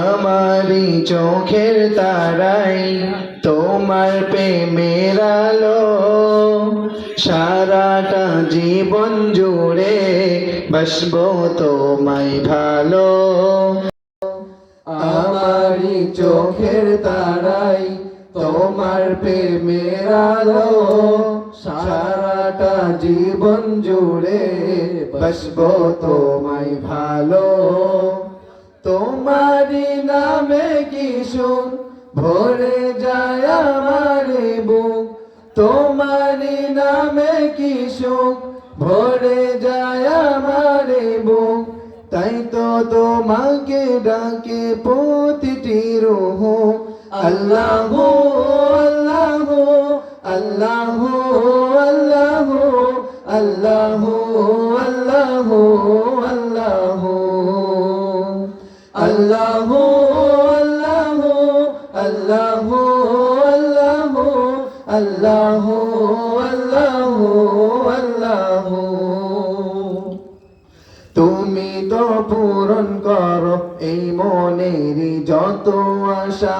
আমারি চোখের তারাই তোমার প্রেমের আলো, সারাটা জীবন জুড়ে বাসবো তোমায় ভালো। আমারি চোখের তারাই তোমার প্রেমের আলো, সারাটা জীবন জুড়ে বাসবো তোমায় ভালো। তোমারি নামে কি সুখ ভরে যায় আমার বুক, তোমারি নামে কি সুখ ভরে যায় আমার বুক। তাই তো তোমাকে ডাকে প্রতিটি রূহ, আল্লাহ আল্লাহ আল্লাহ আল্লাহ আল্লাহ আল্লাহ আল্লাহ আল্লাহ আল্লাহ আল্লাহ আল্লাহ আল্লাহ আল্লাহ। তুমি তো পূরণ করো এই মনেরই যত আশা,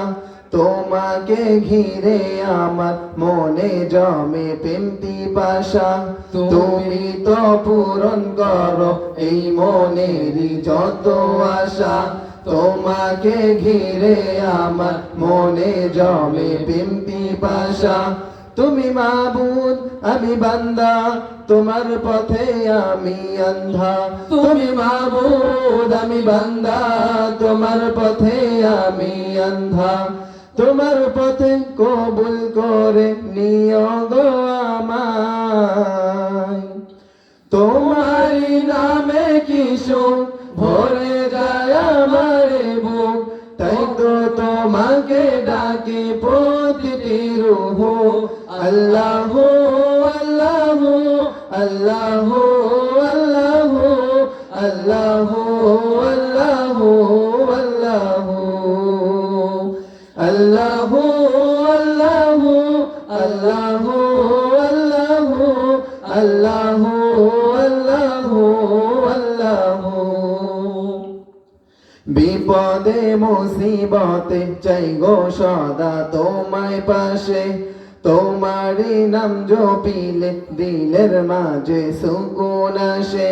তোমাকে ঘিরে আমার মনে জমে প্রেম পিপাসা। তুমি তো পূরণ করো এই মনেরই যত আশা, তোমাকে ঘিরে আমার মনে জমে প্রেম পিপাসা। তুমি মাবুদ আমি বান্দা, তোমার পথে আমি অন্ধা। তুমি মাবুদ আমি বান্দা, তোমার পথে আমি অন্ধা। তোমার পথে কবুল করে নিও গো আমায়, তোমারি নামে কি সুখ ভরে যায় আমার বুক। তাই তো তোমাকে ডাকে প্রতিটি রূহ, আল্লাহ আল্লাহ আল্লাহ আল্লাহ আল্লাহ আল্লাহ আল্লাহ আল্লাহ আল্লাহ আল্লাহ আল্লাহ আল্লাহ আল্লাহ। বিপদে মুসিবতে চাই গো সদা তোমায় পাশে, তোমারি নাম জপিলে দিলের মাঝে সুকুন আসে।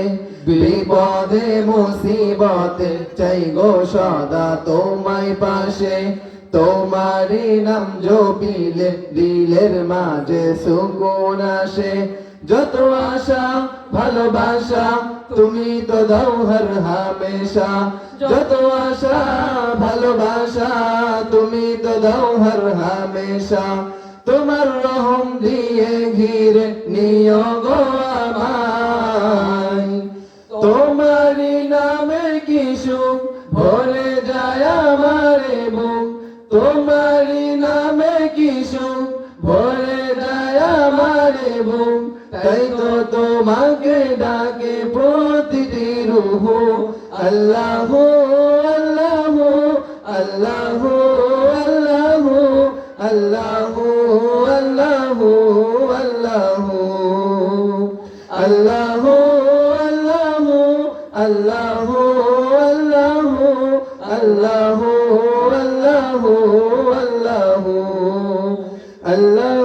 বিপদে মুসিবতে চাই গো সদা তোমায় পাশে, তোমারি নাম জপিলে দিলের মাঝে সুকুন আসে। যত আশা ভালোবাসা তুমি তো দাও হর হামেশা, যত আশা ভালোবাসা তুমি তো দাও হর হামেশা। তোমার রহম দিয়ে ঘিরে নিও গো আমায়, তোমারি নামে কি সুখ ভরে যায় আমার বুক। তোমারি নামে কি সুখ ভরে যায় আমার বুক। তাই তো তোমাকে ডাকে প্রতিটি রূহ, আল্লাহ আল্লাহ আল্লাহ আল্লাহ আল্লাহ আল্লাহ আল্লাহ আল্লাহ আল্লাহ আল্লাহ আল্লাহ আল্লাহ আল্লাহ আল্লাহ।